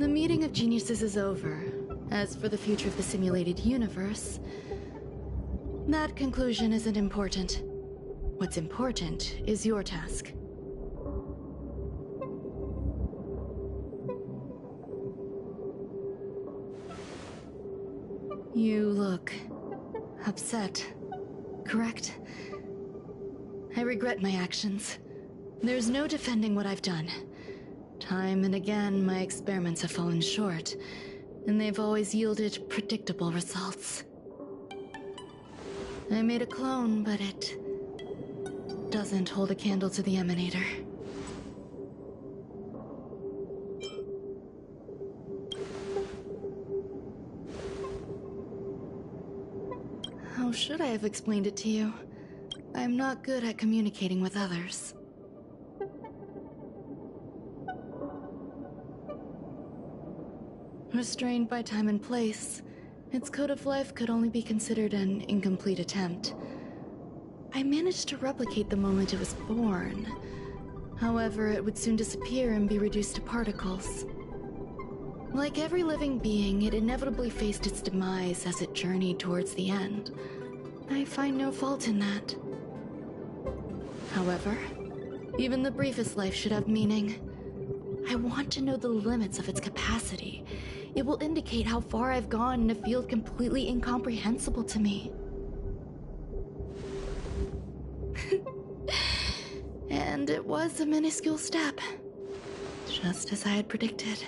The meeting of geniuses is over. As for the future of the simulated universe, that conclusion isn't important. What's important is your task. You look upset, correct? I regret my actions. There's no defending what I've done. Time and again, my experiments have fallen short, and they've always yielded predictable results. I made a clone, but it doesn't hold a candle to the emanator. How should I have explained it to you? I'm not good at communicating with others. Restrained by time and place, its code of life could only be considered an incomplete attempt. I managed to replicate the moment it was born. However, it would soon disappear and be reduced to particles. Like every living being, it inevitably faced its demise as it journeyed towards the end. I find no fault in that. However, even the briefest life should have meaning. I want to know the limits of its capacity. It will indicate how far I've gone in a field completely incomprehensible to me. And it was a minuscule step, just as I had predicted.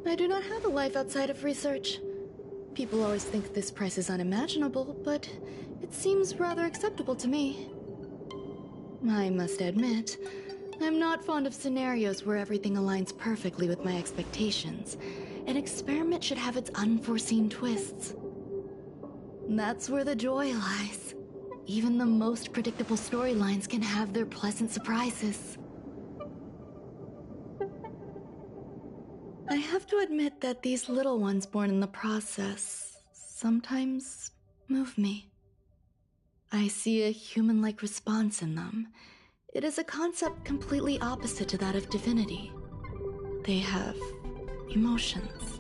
I do not have a life outside of research. People always think this price is unimaginable, but it seems rather acceptable to me. I must admit, I'm not fond of scenarios where everything aligns perfectly with my expectations. An experiment should have its unforeseen twists. That's where the joy lies. Even the most predictable storylines can have their pleasant surprises. I have to admit that these little ones born in the process sometimes move me. I see a human-like response in them. It is a concept completely opposite to that of divinity. They have emotions.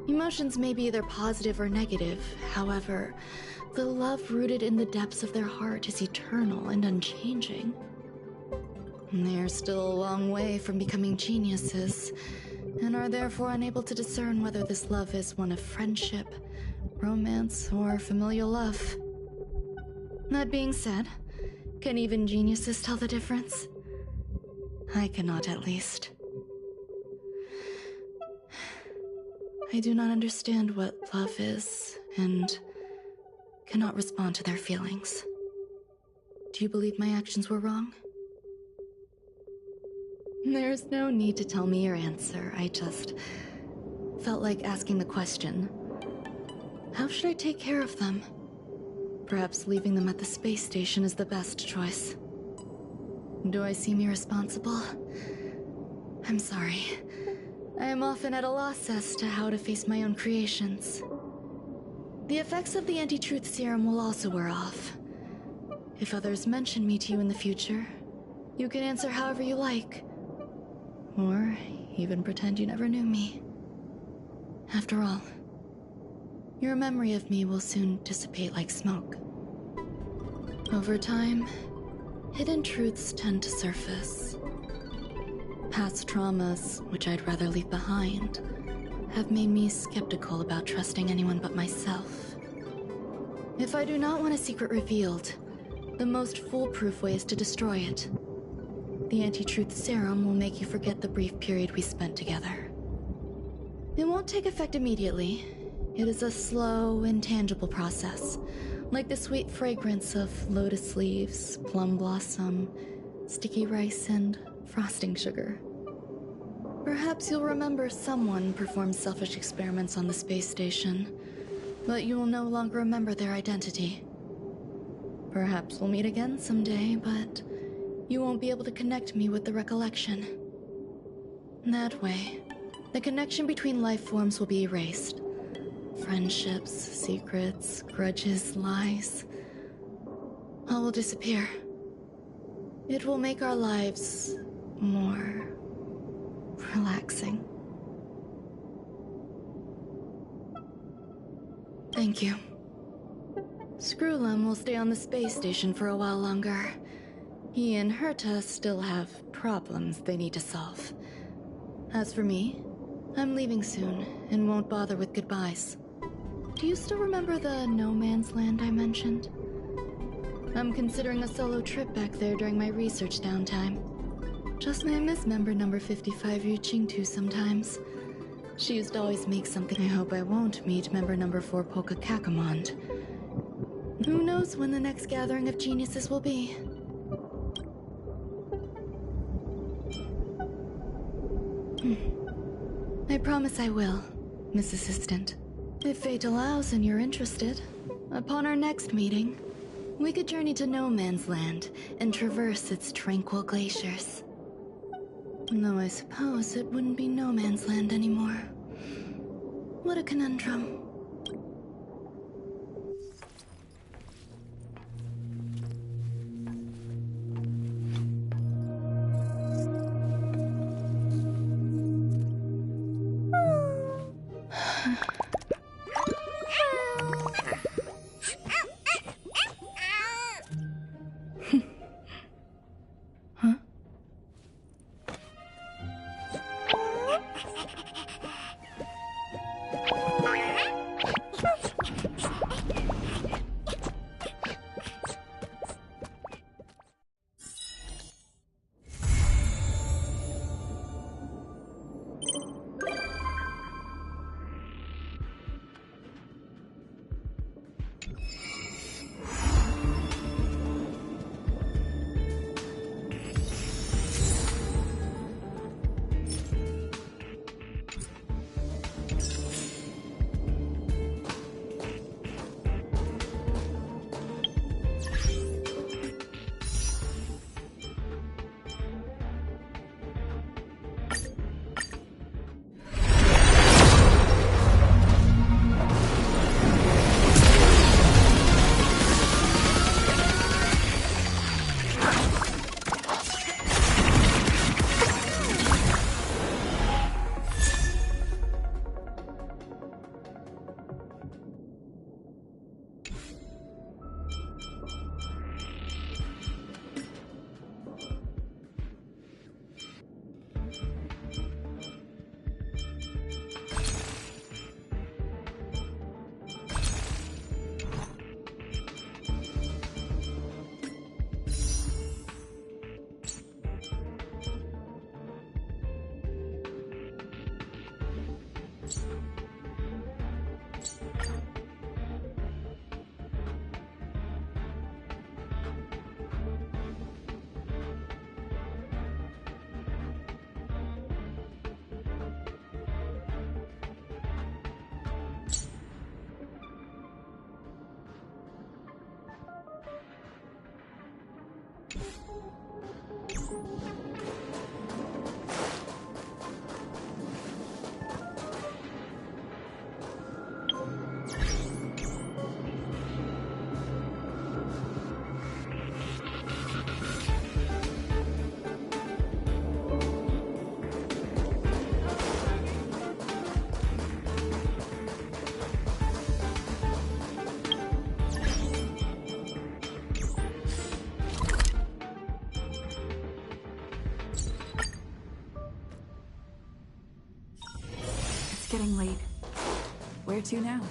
Emotions may be either positive or negative. However, the love rooted in the depths of their heart is eternal and unchanging. They are still a long way from becoming geniuses, and are therefore unable to discern whether this love is one of friendship, romance, or familial love. That being said, can even geniuses tell the difference? I cannot, at least. I do not understand what love is, and cannot respond to their feelings. Do you believe my actions were wrong? There's no need to tell me your answer. I just felt like asking the question. How should I take care of them? Perhaps leaving them at the space station is the best choice. Do I seem irresponsible? I'm sorry. I am often at a loss as to how to face my own creations. The effects of the anti-truth serum will also wear off. If others mention me to you in the future, you can answer however you like. Or even pretend you never knew me. After all, your memory of me will soon dissipate like smoke. Over time, hidden truths tend to surface. Past traumas, which I'd rather leave behind, have made me skeptical about trusting anyone but myself. If I do not want a secret revealed, the most foolproof way is to destroy it. The anti-truth serum will make you forget the brief period we spent together. It won't take effect immediately. It is a slow, intangible process, like the sweet fragrance of lotus leaves, plum blossom, sticky rice, and frosting sugar. Perhaps you'll remember someone performed selfish experiments on the space station, but you will no longer remember their identity. Perhaps we'll meet again someday, but you won't be able to connect me with the recollection. That way, the connection between life forms will be erased. friendships, secrets, grudges, lies. All will disappear. It will make our lives more relaxing. Thank you. Screwlum will stay on the space station for a while longer. He and Hertas still have problems they need to solve. As for me, I'm leaving soon and won't bother with goodbyes. Do you still remember the no man's land I mentioned? I'm considering a solo trip back there during my research downtime. Just may miss member number 55 Yuqingtu sometimes. She used to always make something. I hope I won't meet member number 4 Polka Kakamond. Who knows when the next gathering of geniuses will be? I promise I will, Miss Assistant. If fate allows and you're interested, upon our next meeting, we could journey to No Man's Land and traverse its tranquil glaciers. Though I suppose it wouldn't be No Man's Land anymore. What a conundrum. Getting late. Where to now?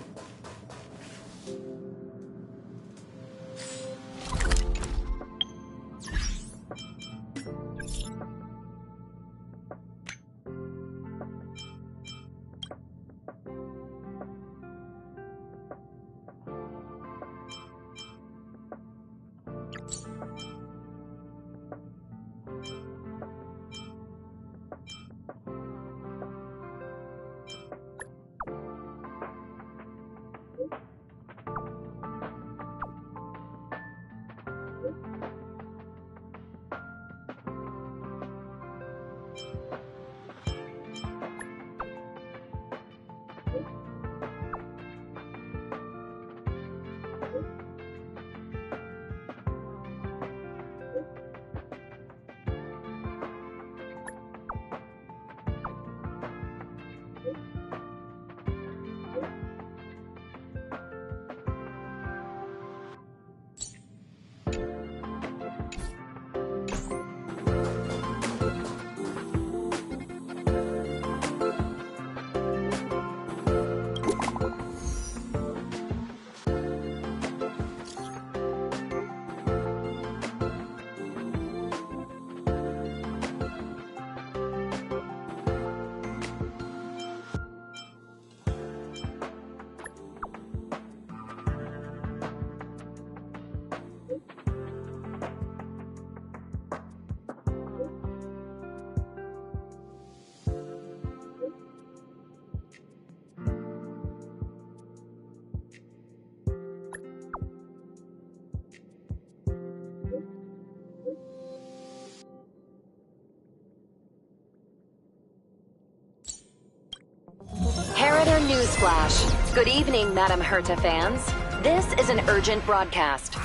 Newsflash. Good evening, Madame Herta fans. This is an urgent broadcast.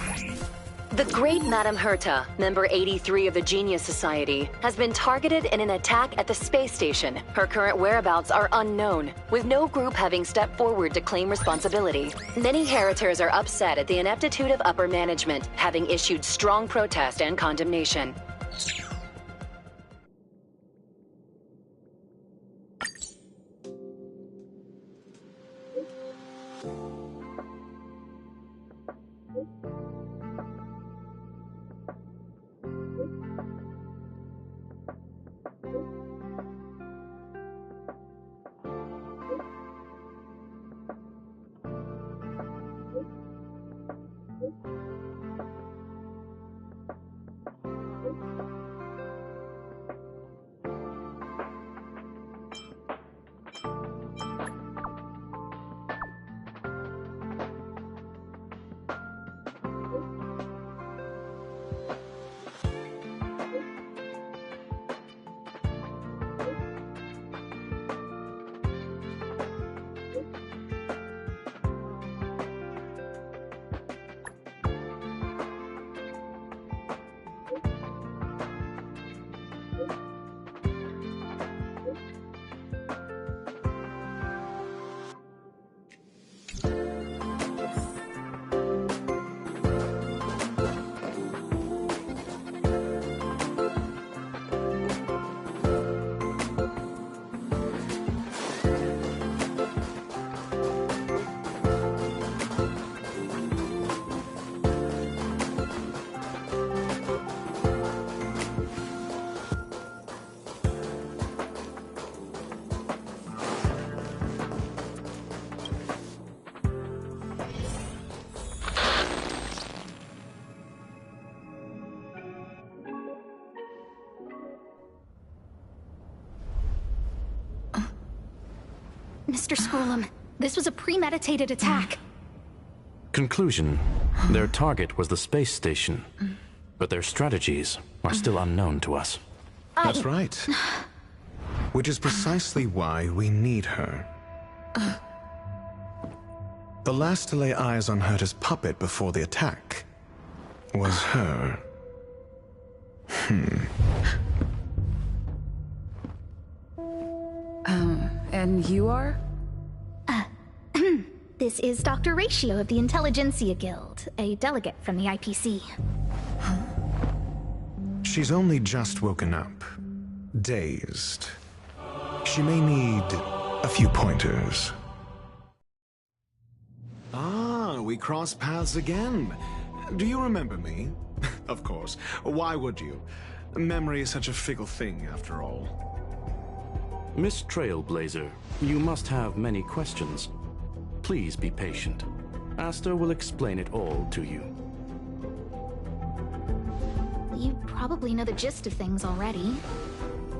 The great Madame Herta, member 83 of the Genius Society, has been targeted in an attack at the space station. Her current whereabouts are unknown, with no group having stepped forward to claim responsibility. Many Heritors are upset at the ineptitude of upper management, having issued strong protest and condemnation. Mr. Scrollum, this was a premeditated attack. Conclusion. Their target was the space station, but their strategies are still unknown to us. That's right. Which is precisely why we need her. The last to lay eyes on Herta's puppet before the attack was her. And you are? This is Dr. Ratio of the Intelligentsia Guild, a delegate from the IPC. She's only just woken up. Dazed. She may need a few pointers. Ah, we cross paths again. Do you remember me? Of course. Why would you? Memory is such a fickle thing, after all. Miss Trailblazer, you must have many questions. Please be patient. Asta will explain it all to you. You probably know the gist of things already.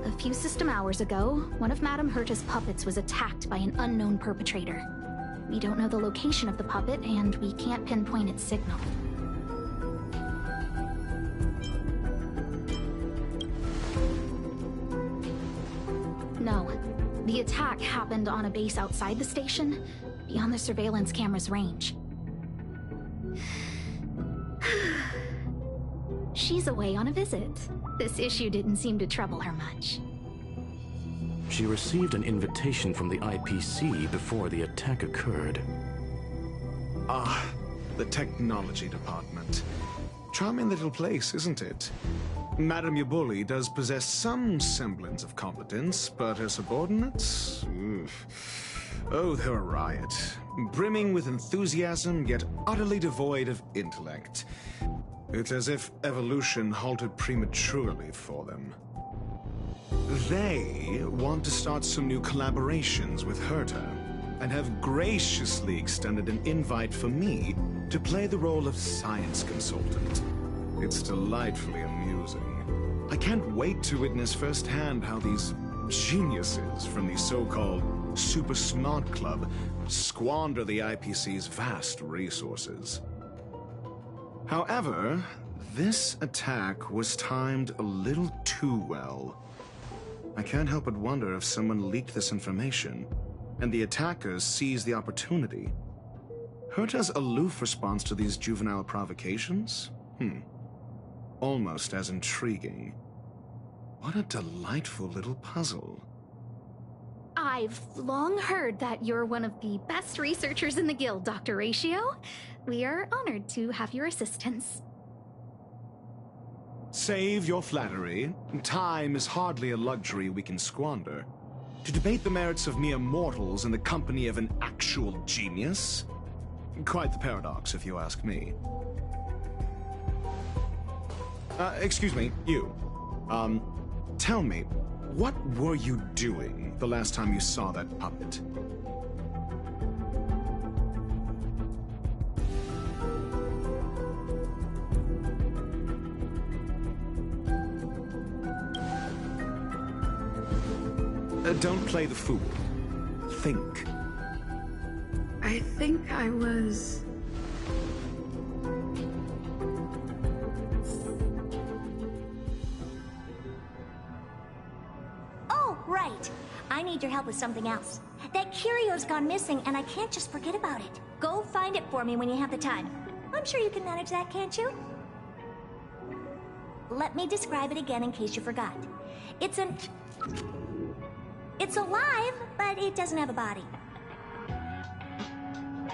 A few system hours ago, one of Madame Herta's puppets was attacked by an unknown perpetrator. We don't know the location of the puppet, and we can't pinpoint its signal. No. The attack happened on a base outside the station, beyond the surveillance camera's range. She's away on a visit. This issue didn't seem to trouble her much. She received an invitation from the IPC before the attack occurred. Ah, the technology department. Charming little place, isn't it? Madame Yabuli does possess some semblance of competence, but her subordinates? Oof. Oh, they're a riot. Brimming with enthusiasm, yet utterly devoid of intellect. It's as if evolution halted prematurely for them. They want to start some new collaborations with Herta, and have graciously extended an invite for me to play the role of science consultant. It's delightfully amusing. I can't wait to witness firsthand how these geniuses from the so-called Super Smart Club squander the IPC's vast resources. However, this attack was timed a little too well. I can't help but wonder if someone leaked this information and the attackers seized the opportunity. Herta's aloof response to these juvenile provocations? Almost as intriguing. What a delightful little puzzle. I've long heard that you're one of the best researchers in the guild, Dr. Ratio. We are honored to have your assistance. Save your flattery. Time is hardly a luxury we can squander. To debate the merits of mere mortals in the company of an actual genius? Quite the paradox, if you ask me. Excuse me, you. Tell me, what were you doing the last time you saw that puppet? Don't play the fool. Think. I think I was... Oh, right. I need your help with something else. That curio's gone missing, and I can't just forget about it. Go find it for me when you have the time. I'm sure you can manage that, can't you? Let me describe it again in case you forgot. It's alive, but it doesn't have a body.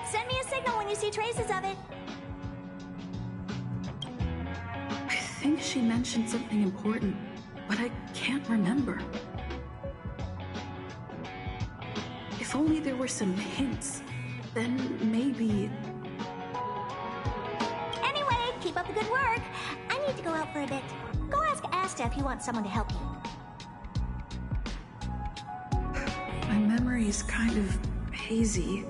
Send me a signal when you see traces of it. I think she mentioned something important, but I can't remember. If only there were some hints, then maybe... Anyway, keep up the good work. I need to go out for a bit. Go ask Asta if you want someone to help you. My memory's kind of hazy.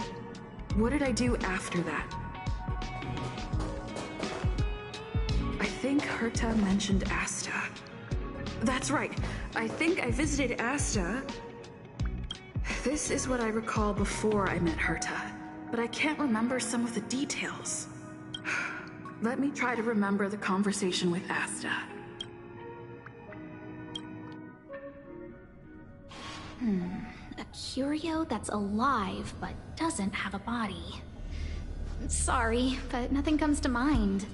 What did I do after that? I think Herta mentioned Asta. That's right. I think I visited Asta. This is what I recall before I met Herta, but I can't remember some of the details. Let me try to remember the conversation with Asta. A curio that's alive but doesn't have a body. Sorry, but nothing comes to mind.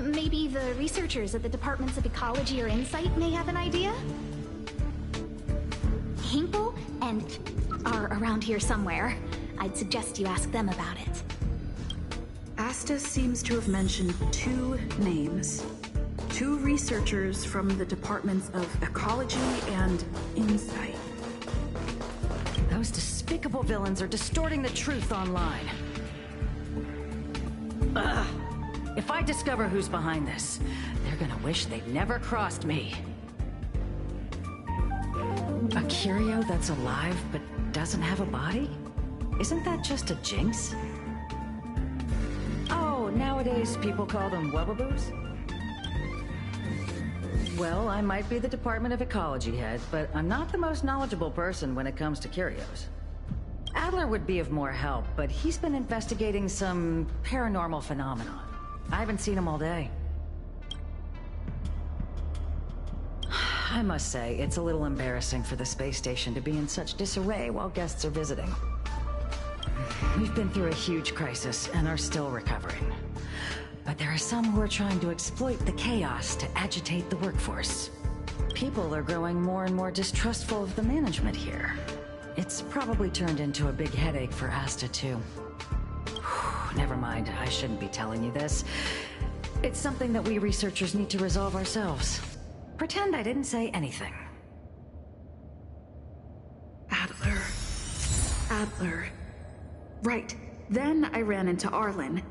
Maybe the researchers at the Departments of Ecology or Insight may have an idea? Hinkle and are around here somewhere. I'd suggest you ask them about it. Asta seems to have mentioned two names. Two researchers from the Departments of Ecology and Insight. Those despicable villains are distorting the truth online. Ugh. If I discover who's behind this, they're gonna wish they'd never crossed me. A curio that's alive but doesn't have a body? Isn't that just a jinx? Oh, nowadays people call them wubbaboos? Well, I might be the Department of Ecology head, but I'm not the most knowledgeable person when it comes to curios. Adler would be of more help, but he's been investigating some paranormal phenomenon. I haven't seen him all day. I must say, it's a little embarrassing for the space station to be in such disarray while guests are visiting. We've been through a huge crisis and are still recovering. But there are some who are trying to exploit the chaos to agitate the workforce. People are growing more and more distrustful of the management here. It's probably turned into a big headache for Asta, too. Never mind, I shouldn't be telling you this. It's something that we researchers need to resolve ourselves. Pretend I didn't say anything. Adler. Right. Then I ran into Arlen.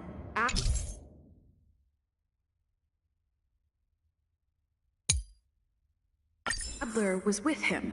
Adler was with him.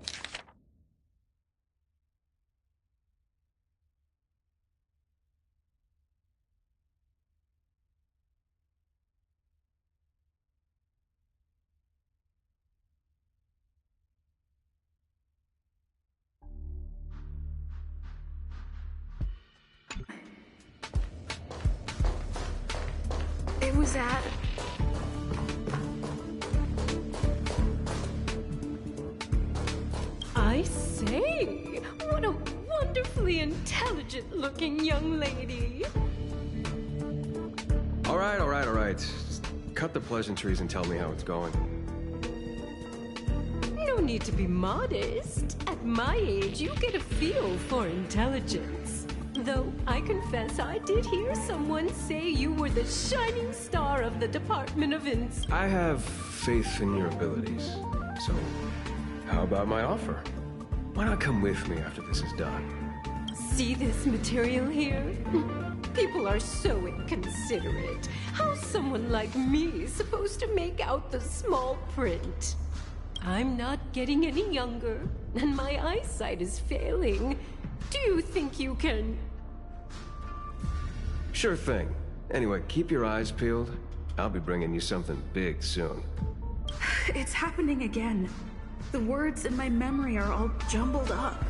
It was at... I say, intelligent-looking young lady. All right. Just cut the pleasantries and tell me how it's going. No need to be modest. At my age, you get a feel for intelligence. Though I confess I did hear someone say you were the shining star of the Department of Ins. I have faith in your abilities. So, how about my offer? Why not come with me after this is done? See this material here? People are so inconsiderate. How's someone like me supposed to make out the small print? I'm not getting any younger, and my eyesight is failing. Do you think you can... Sure thing. Anyway, keep your eyes peeled. I'll be bringing you something big soon. It's happening again. The words in my memory are all jumbled up.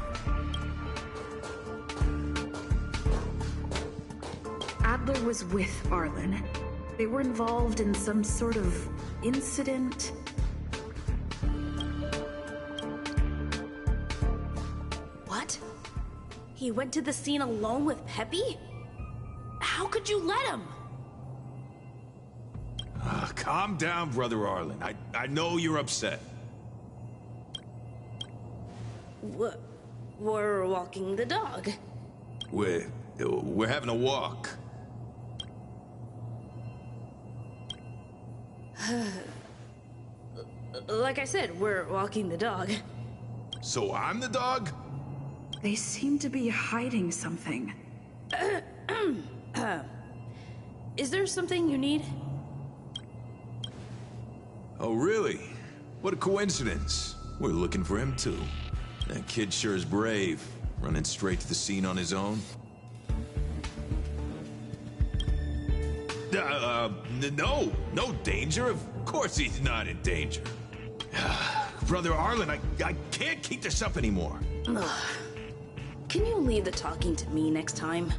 Adler was with Arlen. They were involved in some sort of incident. What? He went to the scene alone with Peppy? How could you let him? Calm down, Brother Arlen. I know you're upset. We're walking the dog. We're having a walk. Like I said, we're walking the dog. So I'm the dog? They seem to be hiding something. Is there something you need? Oh, really? What a coincidence. We're looking for him, too. That kid sure is brave, running straight to the scene on his own. No danger. Of course he's not in danger. Brother Arlen, I can't keep this up anymore. Can you leave the talking to me next time?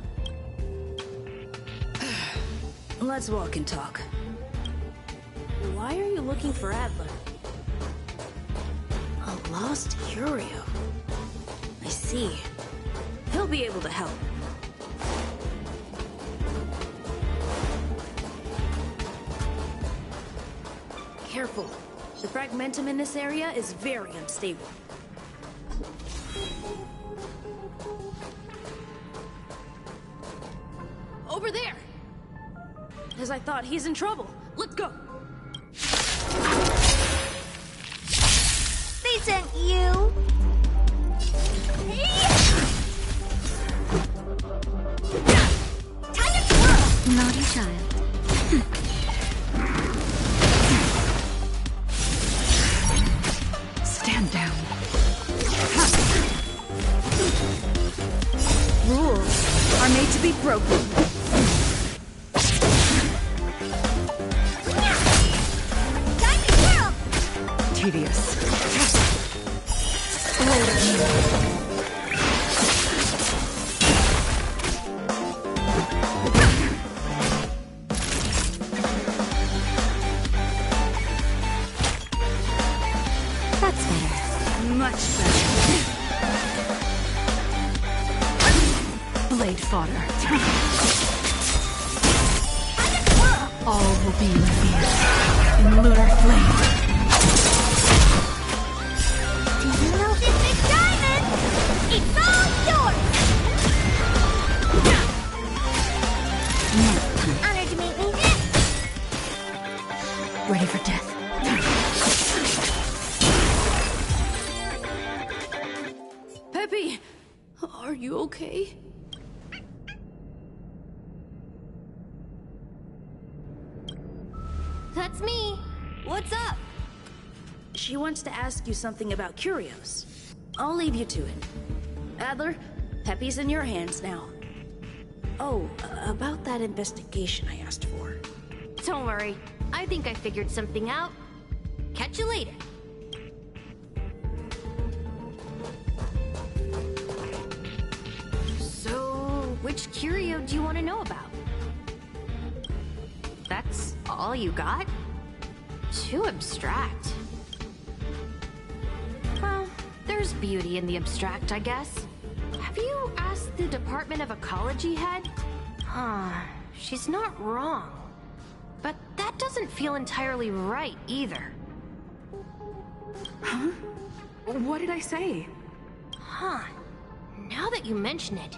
Let's walk and talk. Why are you looking for Adler? A lost curio. I see. He'll be able to help. Careful. The fragmentum in this area is very unstable. Over there! As I thought, he's in trouble. Let's go! They sent you! Time to twirl! Naughty child. Stand down. Rules are made to be broken. Time to twirl! Tedious. That's better. Much better. Blade fodder. Time to twirl! All will be revealed in lunar flame. Do you know this big diamond? It's all yours! Honored to meet me. Ready for death. Peppy, are you okay? That's me. What's up? She wants to ask you something about curios. I'll leave you to it. Adler, Peppy's in your hands now. Oh, about that investigation I asked for. Don't worry. I think I figured something out. Catch you later. So, which curio do you want to know about? That's all you got? Too abstract. Well, there's beauty in the abstract, I guess. Have you asked the Department of Ecology head? She's not wrong. But that doesn't feel entirely right either. Huh? What did I say? Now that you mention it,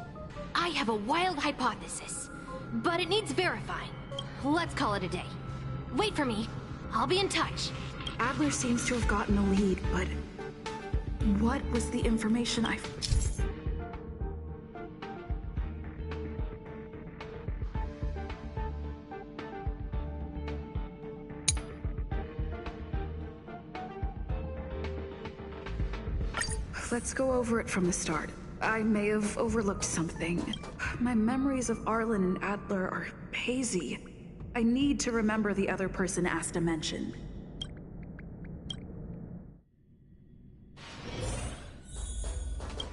I have a wild hypothesis. But it needs verifying. Let's call it a day. Wait for me. I'll be in touch. Adler seems to have gotten the lead, but what was the information I... Let's go over it from the start. I may have overlooked something. My memories of Arlen and Adler are hazy. I need to remember the other person Asta mentioned.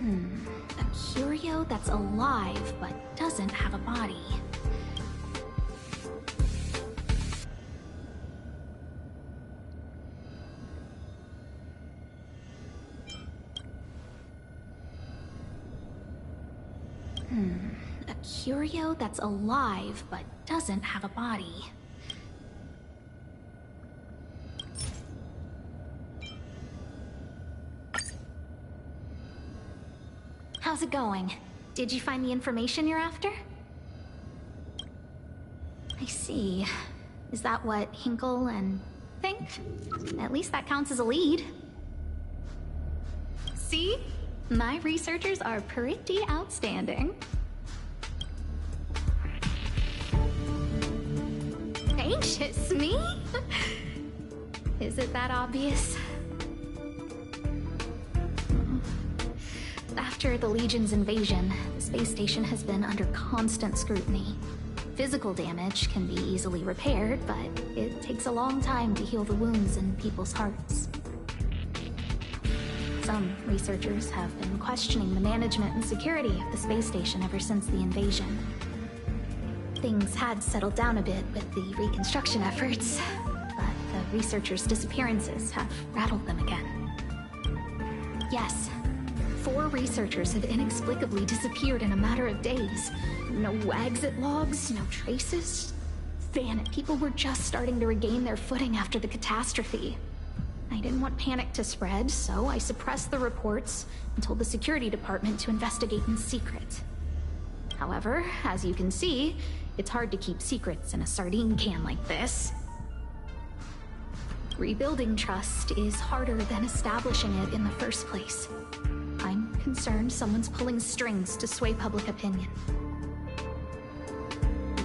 A curio that's alive but doesn't have a body. A curio that's alive but doesn't have a body. How's it going? Did you find the information you're after? I see. Is that what Hinkle and think? At least that counts as a lead. See? My researchers are pretty outstanding. Anxious, me? Is it that obvious? After the Legion's invasion, the space station has been under constant scrutiny. Physical damage can be easily repaired, but it takes a long time to heal the wounds in people's hearts. Some researchers have been questioning the management and security of the space station ever since the invasion. Things had settled down a bit with the reconstruction efforts, but the researchers' disappearances have rattled them again. Yes, 4 researchers have inexplicably disappeared in a matter of days. No exit logs, no traces. People were just starting to regain their footing after the catastrophe. I didn't want panic to spread, so I suppressed the reports and told the security department to investigate in secret. However, as you can see, it's hard to keep secrets in a sardine can like this. Rebuilding trust is harder than establishing it in the first place. I'm concerned someone's pulling strings to sway public opinion.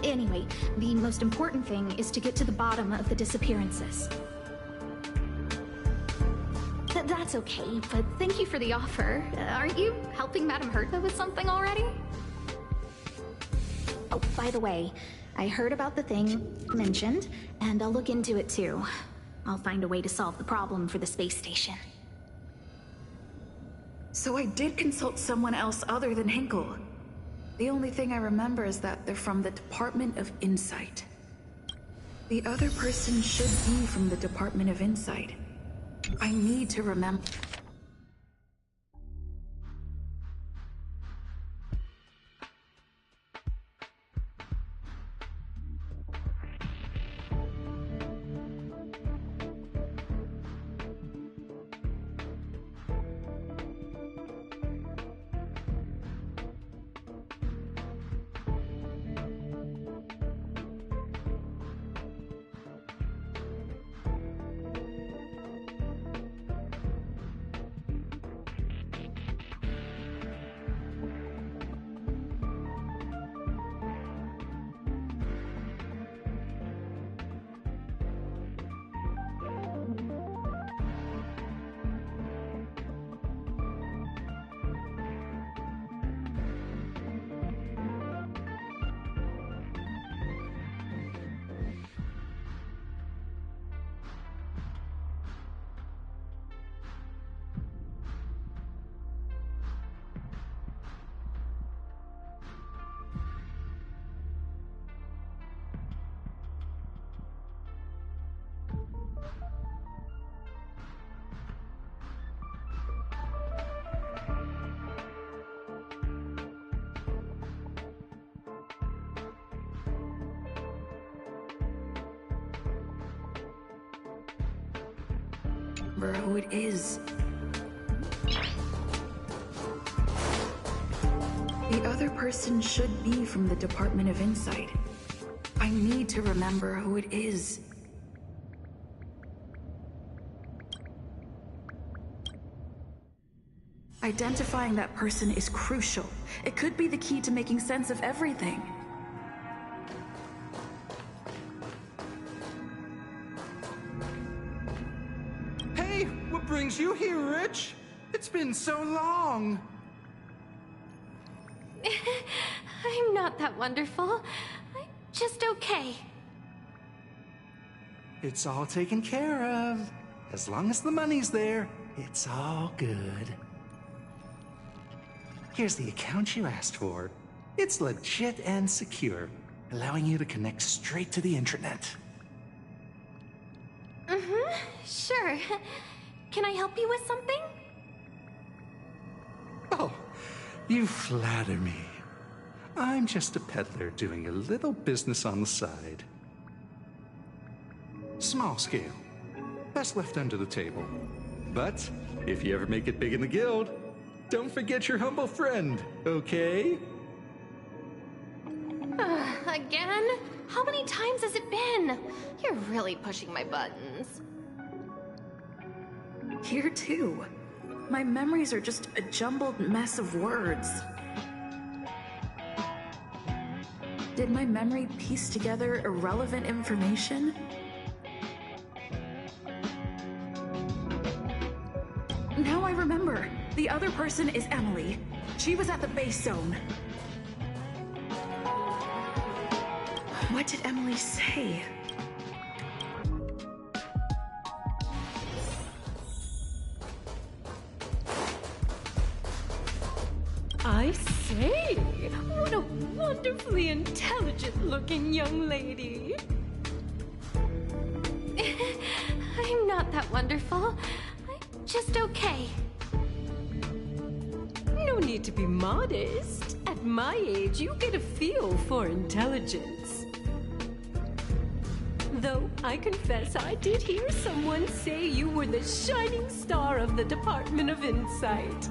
Anyway, the most important thing is to get to the bottom of the disappearances. That's okay, but thank you for the offer. Aren't you helping Madame Herta with something already? Oh, by the way, I heard about the thing mentioned, and I'll look into it too. I'll find a way to solve the problem for the space station. So I did consult someone else other than Hinkle. The only thing I remember is that they're from the Department of Insight. The other person should be from the Department of Insight. I need to remember. remember who it is. The other person should be from the Department of Insight. I need to remember who it is. Identifying that person is crucial. It could be the key to making sense of everything. Hey, what brings you here, Rich? It's been so long. I'm not that wonderful. I'm just okay. It's all taken care of. As long as the money's there, it's all good. Here's the account you asked for. It's legit and secure, allowing you to connect straight to the intranet. Sure. Can I help you with something? Oh, you flatter me. I'm just a peddler doing a little business on the side. Small scale. Best left under the table. But if you ever make it big in the guild, don't forget your humble friend, okay? Again? How many times has it been? You're really pushing my buttons. Here too. My memories are just a jumbled mess of words. Did my memory piece together irrelevant information? Now I remember. The other person is Emily. She was at the base zone. What did Emily say? I say, what a wonderfully intelligent-looking young lady. I'm not that wonderful. I'm just okay. No need to be modest. At my age, you get a feel for intelligence. Though I confess I did hear someone say you were the shining star of the Department of Insight.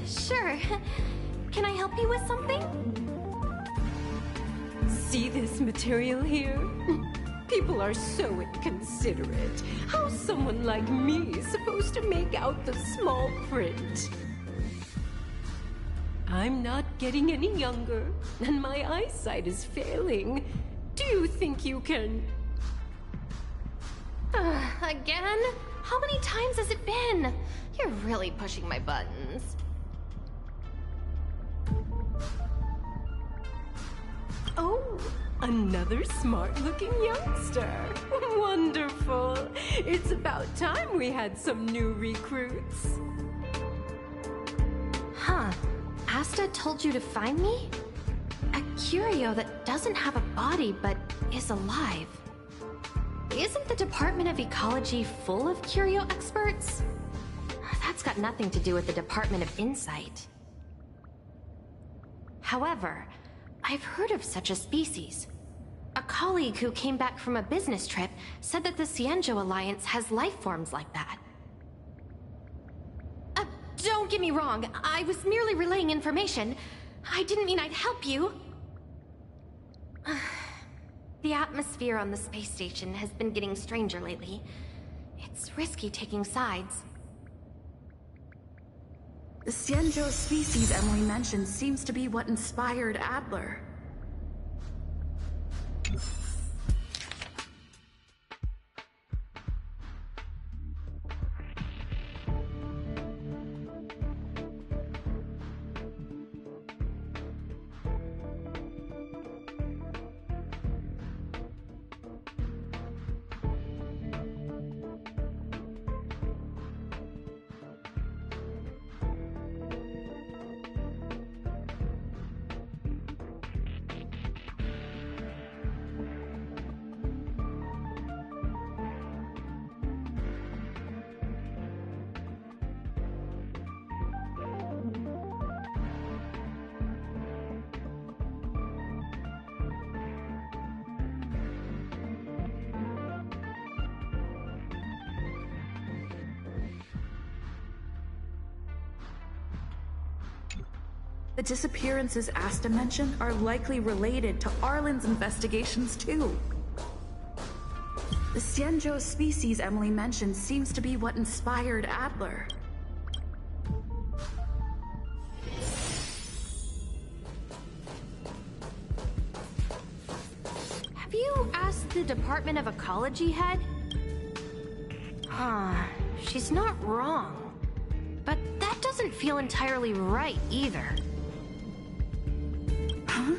Sure. Can I help you with something? See this material here? People are so inconsiderate. How's someone like me supposed to make out the small print? I'm not getting any younger, and my eyesight is failing. Do you think you can... Again? How many times has it been? You're really pushing my buttons. Oh, another smart-looking youngster. Wonderful. It's about time we had some new recruits. Huh. Asta told you to find me? A curio that doesn't have a body but is alive. Isn't the Department of Ecology full of curio experts? That's got nothing to do with the Department of Insight. However, I've heard of such a species. A colleague who came back from a business trip said that the Cienjo Alliance has life forms like that. Don't get me wrong, I was merely relaying information. I didn't mean I'd help you. The atmosphere on the space station has been getting stranger lately. It's risky taking sides. The Cienjo species Emily mentioned seems to be what inspired Adler. The disappearances Asta mentioned are likely related to Arlen's investigations too. The Xianzhou species Emily mentioned seems to be what inspired Adler. Have you asked the Department of Ecology head? She's not wrong. But that doesn't feel entirely right either. Huh?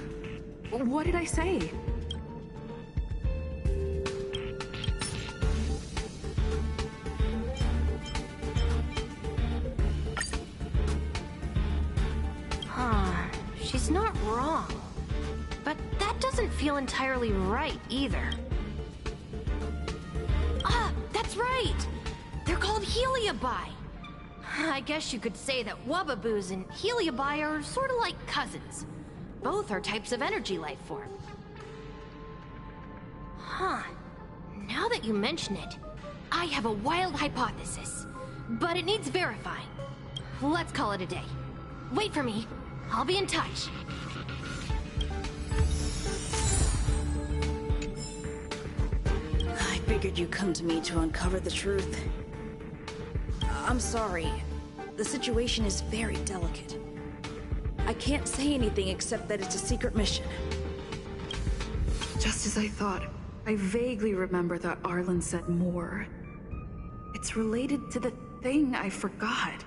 What did I say? She's not wrong. But that doesn't feel entirely right either. That's right! They're called Heliobi. I guess you could say that Wubbaboos and Heliobi are sort of like cousins. Both are types of energy life form. Now that you mention it, I have a wild hypothesis. But it needs verifying. Let's call it a day. Wait for me. I'll be in touch. I figured you'd come to me to uncover the truth. I'm sorry. The situation is very delicate. I can't say anything except that it's a secret mission. Just as I thought, I vaguely remember that Arlen said more. It's related to the thing I forgot.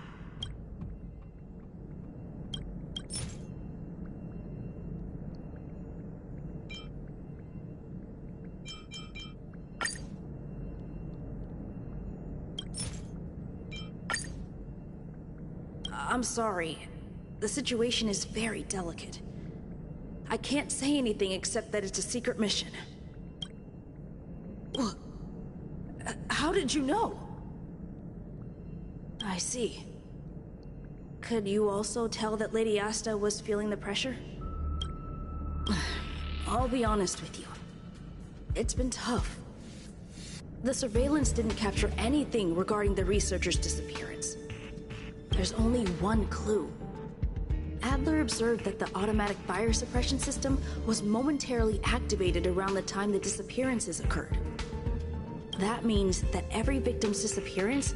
I'm sorry. The situation is very delicate. I can't say anything except that it's a secret mission. How did you know? I see. Could you also tell that Lady Asta was feeling the pressure? I'll be honest with you. It's been tough. The surveillance didn't capture anything regarding the researcher's disappearance. There's only one clue. Adler observed that the automatic fire suppression system was momentarily activated around the time the disappearances occurred. That means that every victim's disappearance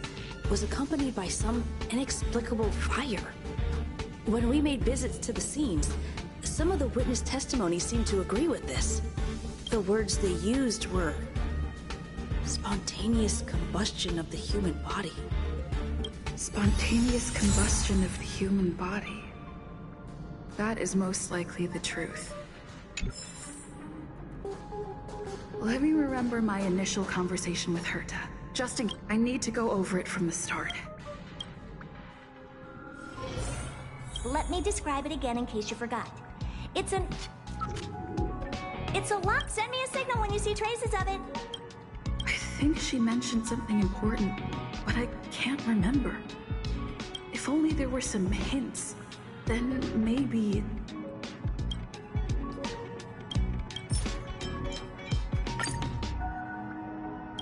was accompanied by some inexplicable fire. When we made visits to the scenes, some of the witness testimony seemed to agree with this. The words they used were spontaneous combustion of the human body. Spontaneous combustion of the human body. That is most likely the truth. Let me remember my initial conversation with Herta. I need to go over it from the start. Let me describe it again in case you forgot. It's a lock. Send me a signal when you see traces of it. I think she mentioned something important, but I can't remember. If only there were some hints, then maybe...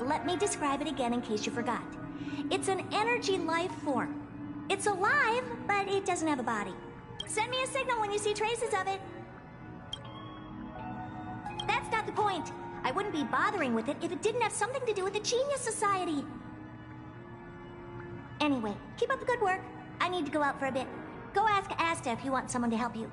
Let me describe it again in case you forgot. It's an energy life form. It's alive, but it doesn't have a body. Send me a signal when you see traces of it. That's not the point. I wouldn't be bothering with it if it didn't have something to do with the Genius Society. Anyway, keep up the good work. I need to go out for a bit. Go ask Asta if you want someone to help you.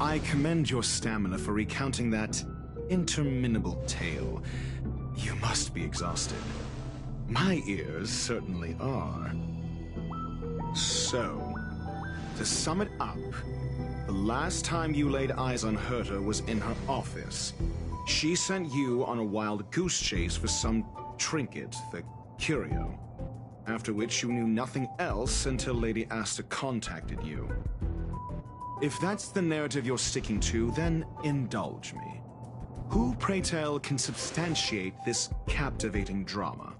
I commend your stamina for recounting that interminable tale. You must be exhausted. My ears certainly are. So, To sum it up, the last time you laid eyes on Herta was in her office. She sent you on a wild goose chase for some trinket, the curio. After which you knew nothing else until Lady Asta contacted you. If that's the narrative you're sticking to, then indulge me. Who, pray tell, can substantiate this captivating drama?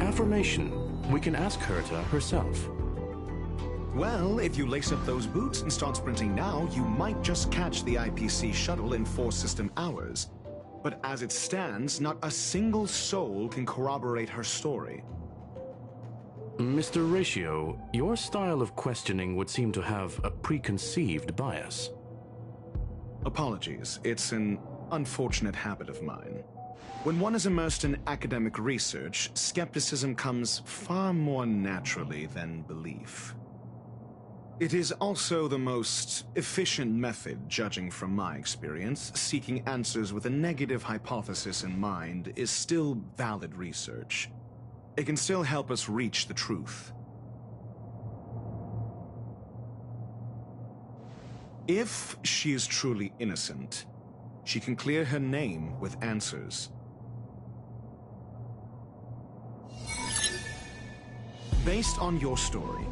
Affirmation. We can ask Herta herself. Well, if you lace up those boots and start sprinting now, you might just catch the IPC shuttle in 4 system hours. But as it stands, not a single soul can corroborate her story. Mr. Ratio, your style of questioning would seem to have a preconceived bias. Apologies, it's an unfortunate habit of mine. When one is immersed in academic research, skepticism comes far more naturally than belief. It is also the most efficient method, judging from my experience. Seeking answers with a negative hypothesis in mind is still valid research. It can still help us reach the truth. If she is truly innocent, she can clear her name with answers. Based on your story,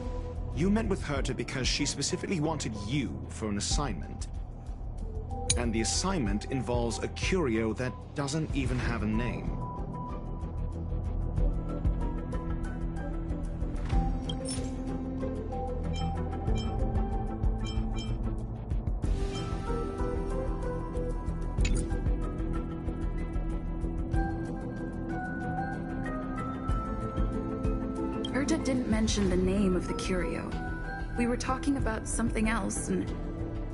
you met with Herta because she specifically wanted you for an assignment. And the assignment involves a curio that doesn't even have a name. Herta didn't mention the name of the curio. We were talking about something else, and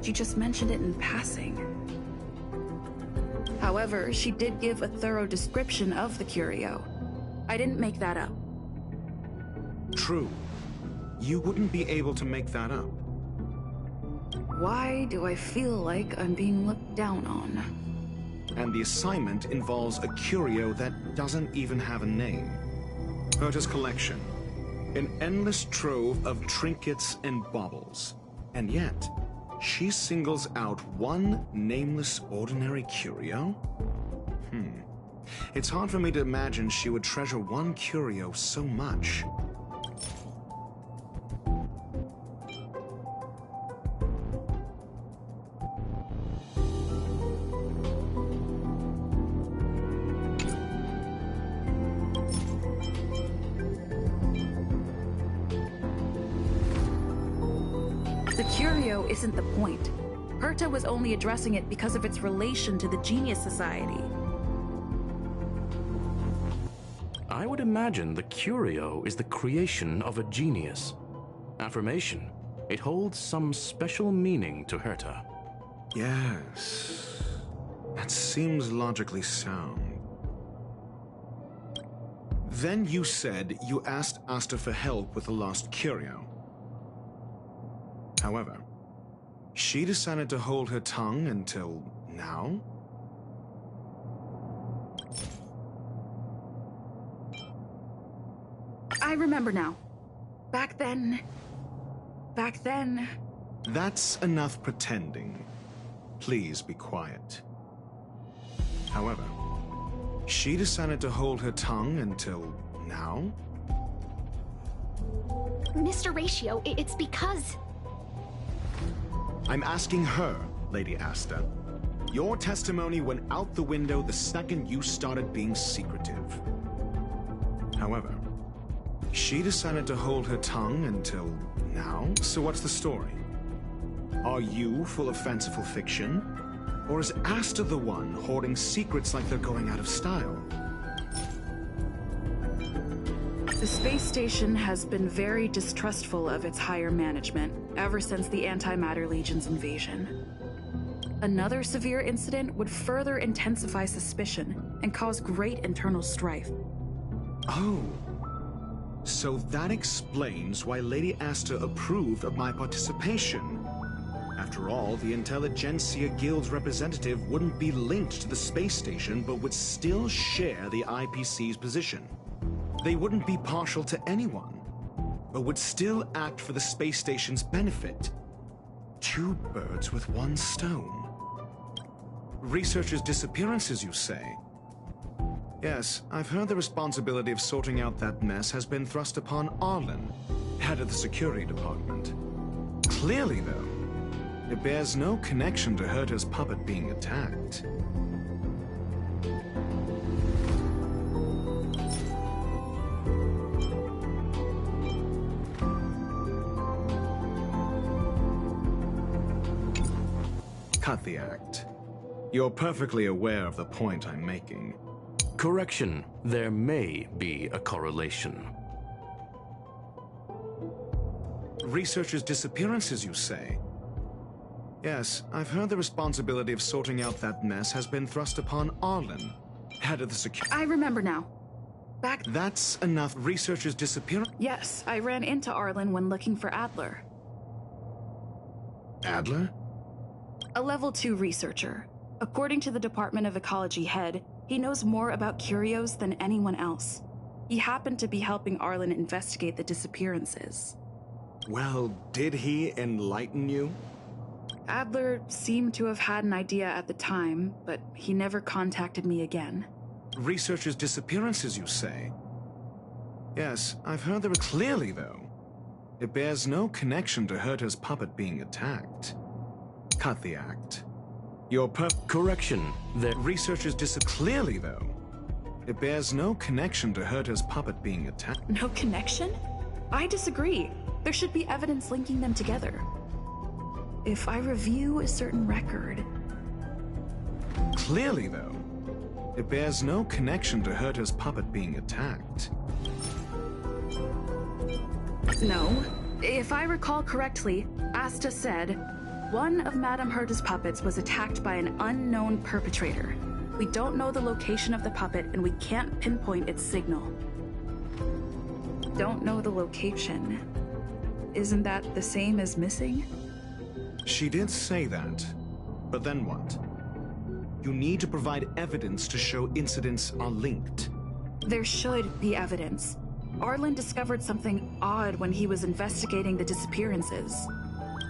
she just mentioned it in passing. However, she did give a thorough description of the curio. I didn't make that up. True. You wouldn't be able to make that up. Why do I feel like I'm being looked down on? And the assignment involves a curio that doesn't even have a name. Herta's collection. An endless trove of trinkets and baubles. And yet, she singles out one nameless ordinary curio? It's hard for me to imagine she would treasure one curio so much. The curio isn't the point. Herta was only addressing it because of its relation to the Genius Society. I would imagine the curio is the creation of a genius. Affirmation. It holds some special meaning to Herta. Yes. That seems logically sound. Then you said you asked Asta for help with the lost curio. However, she decided to hold her tongue until now? I remember now. Back then... That's enough pretending. Please be quiet. However, she decided to hold her tongue until now? Mr. Ratio, it's because... I'm asking her, Lady Asta. Your testimony went out the window the second you started being secretive. However, she decided to hold her tongue until now? So what's the story? Are you full of fanciful fiction? Or is Asta the one hoarding secrets like they're going out of style? The space station has been very distrustful of its higher management ever since the Antimatter Legion's invasion. Another severe incident would further intensify suspicion and cause great internal strife. Oh. So that explains why Lady Asta approved of my participation. After all, the Intelligentsia Guild's representative wouldn't be linked to the space station, but would still share the IPC's position. They wouldn't be partial to anyone, but would still act for the space station's benefit. Two birds with one stone. Researchers' disappearances, you say? Yes, I've heard the responsibility of sorting out that mess has been thrust upon Arlen, head of the security department. Clearly, though, it bears no connection to Herta's puppet being attacked. Cut the act. You're perfectly aware of the point I'm making. Correction. There may be a correlation. Researchers' disappearances, you say? Yes, I've heard the responsibility of sorting out that mess has been thrust upon Arlen, head of the security. I remember now. That's enough. Researchers' disappearance? Yes, I ran into Arlen when looking for Adler. Adler? A level 2 researcher. According to the Department of Ecology head, he knows more about curios than anyone else. He happened to be helping Arlen investigate the disappearances. Well, did he enlighten you? Adler seemed to have had an idea at the time, but he never contacted me again. Researchers' disappearances, you say? Yes, I've heard there. Clearly, though, it bears no connection to Herta's puppet being attacked. Cut the act. Your Correction. The researchers Clearly, though, it bears no connection to Herta's puppet being attacked. No connection? I disagree. There should be evidence linking them together. If I review a certain record... Clearly, though, it bears no connection to Herta's puppet being attacked. No. If I recall correctly, Asta said, one of Madame Herta's puppets was attacked by an unknown perpetrator. We don't know the location of the puppet, and we can't pinpoint its signal. Don't know the location. Isn't that the same as missing? She did say that, but then what? You need to provide evidence to show incidents are linked. There should be evidence. Arlen discovered something odd when he was investigating the disappearances.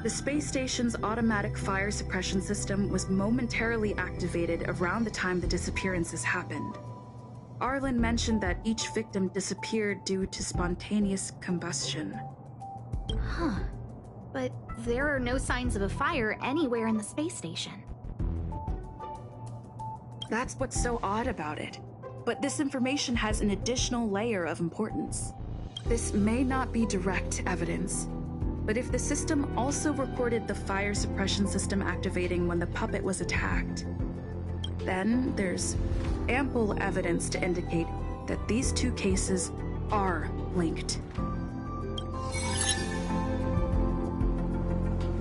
The space station's automatic fire suppression system was momentarily activated around the time the disappearances happened. Arlen mentioned that each victim disappeared due to spontaneous combustion. Huh. But there are no signs of a fire anywhere in the space station. That's what's so odd about it. But this information has an additional layer of importance. This may not be direct evidence, but if the system also recorded the fire suppression system activating when the puppet was attacked, then there's ample evidence to indicate that these two cases are linked.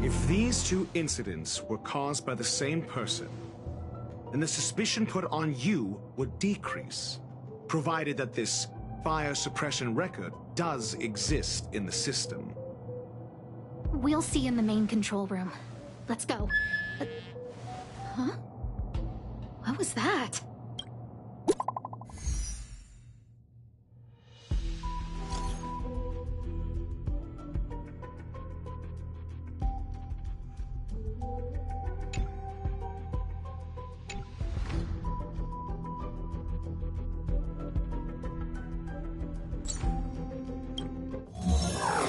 If these two incidents were caused by the same person, then the suspicion put on you would decrease, provided that this fire suppression record does exist in the system. We'll see in the main control room. Let's go. Huh? What was that?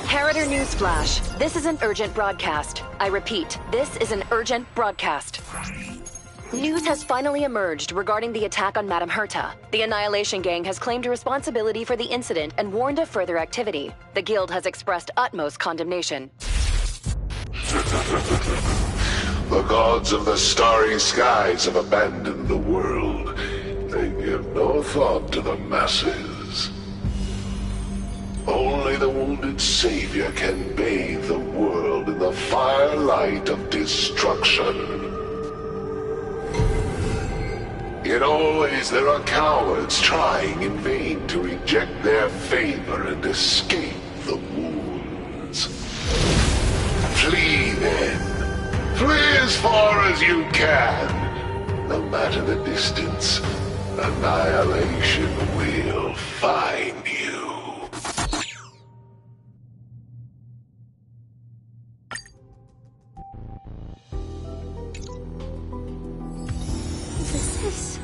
Harrider Newsflash. This is an urgent broadcast. I repeat, this is an urgent broadcast. News has finally emerged regarding the attack on Madame Herta. The Annihilation Gang has claimed responsibility for the incident and warned of further activity. The Guild has expressed utmost condemnation. The gods of the starry skies have abandoned the world. They give no thought to the masses. Only the wounded savior can bathe the world in the firelight of destruction. Yet always there are cowards trying in vain to reject their favor and escape the wounds. Flee then. Flee as far as you can. No matter the distance, annihilation will find you. This is...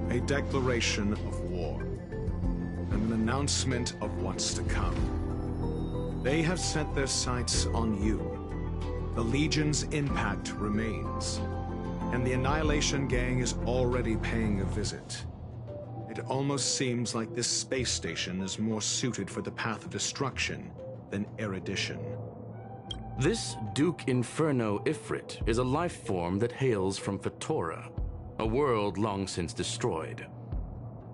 A declaration of war. An announcement of what's to come. They have set their sights on you. The Legion's impact remains. And the Annihilation Gang is already paying a visit. It almost seems like this space station is more suited for the path of destruction than erudition. This Duke Inferno Ifrit is a life form that hails from Fatora, a world long since destroyed.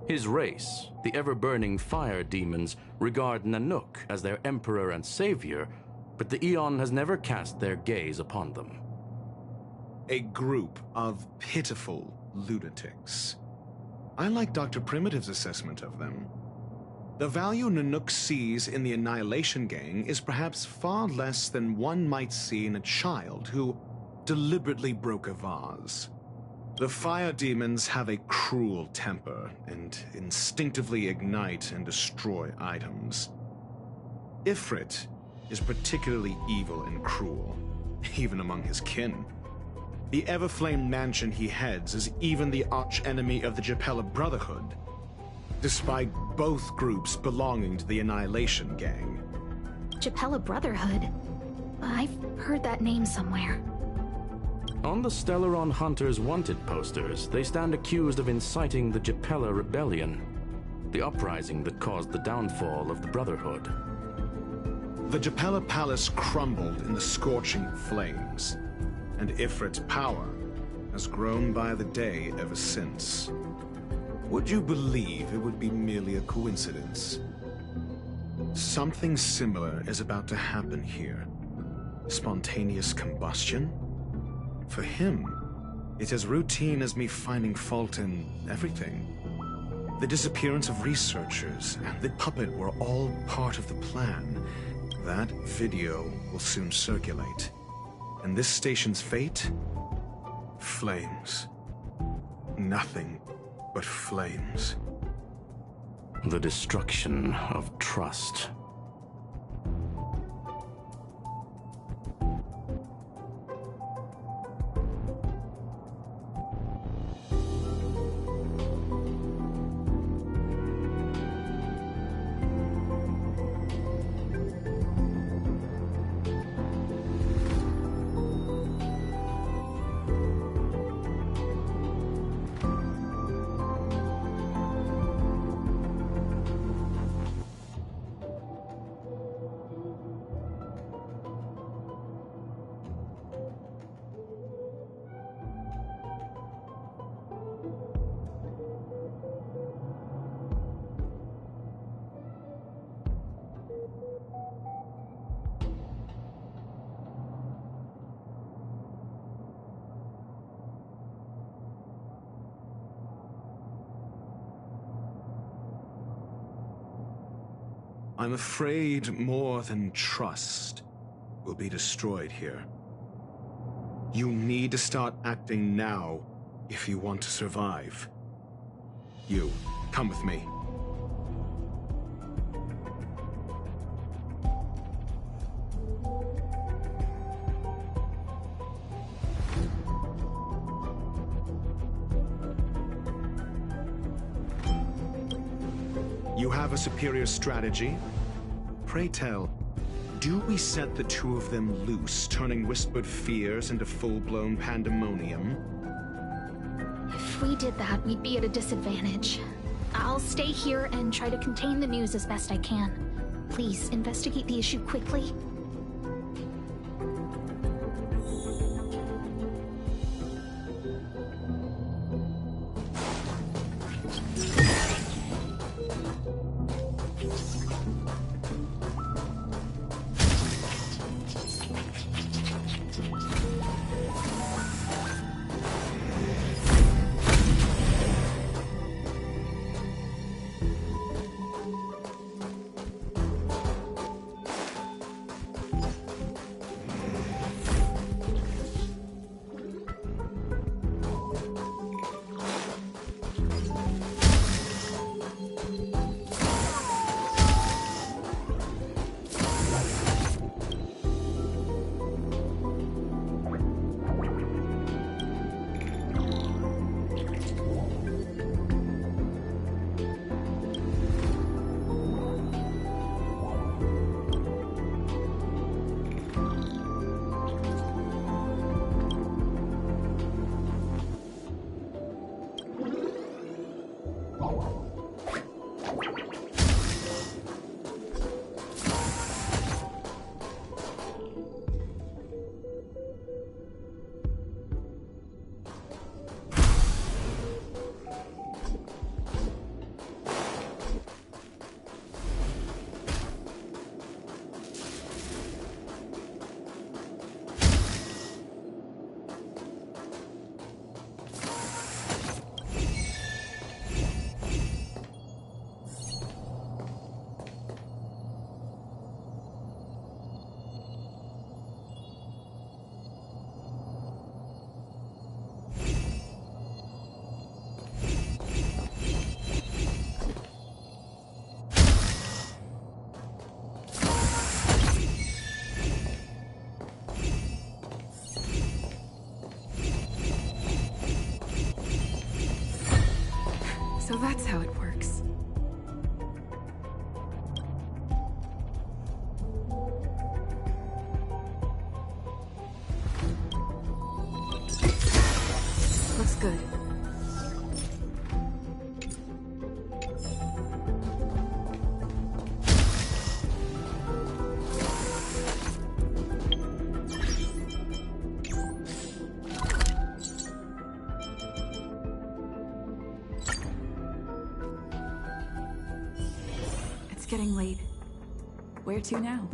His race, the ever-burning fire demons, regard Nanook as their emperor and savior, but the Eon has never cast their gaze upon them. A group of pitiful lunatics. I like Dr. Primitive's assessment of them. The value Nanook sees in the Annihilation Gang is perhaps far less than one might see in a child who deliberately broke a vase. The fire demons have a cruel temper and instinctively ignite and destroy items. Ifrit is particularly evil and cruel, even among his kin. The Everflame mansion he heads is even the arch-enemy of the Japella Brotherhood, despite both groups belonging to the Annihilation Gang. Japella Brotherhood? I've heard that name somewhere. On the Stellaron Hunters wanted posters, they stand accused of inciting the Japella Rebellion, the uprising that caused the downfall of the Brotherhood. The Japella Palace crumbled in the scorching flames, and Ifrit's power has grown by the day ever since. Would you believe it would be merely a coincidence? Something similar is about to happen here. Spontaneous combustion? For him, it's as routine as me finding fault in everything. The disappearance of researchers and the puppet were all part of the plan. That video will soon circulate. And this station's fate? Flames. Nothing but flames. The destruction of trust. I'm afraid more than trust will be destroyed here. You need to start acting now if you want to survive. You, come with me. You have a superior strategy? Pray tell, do we set the two of them loose, turning whispered fears into full-blown pandemonium? If we did that, we'd be at a disadvantage. I'll stay here and try to contain the news as best I can. Please, investigate the issue quickly. So that's how it works. Looks good. It's getting late. Where to now?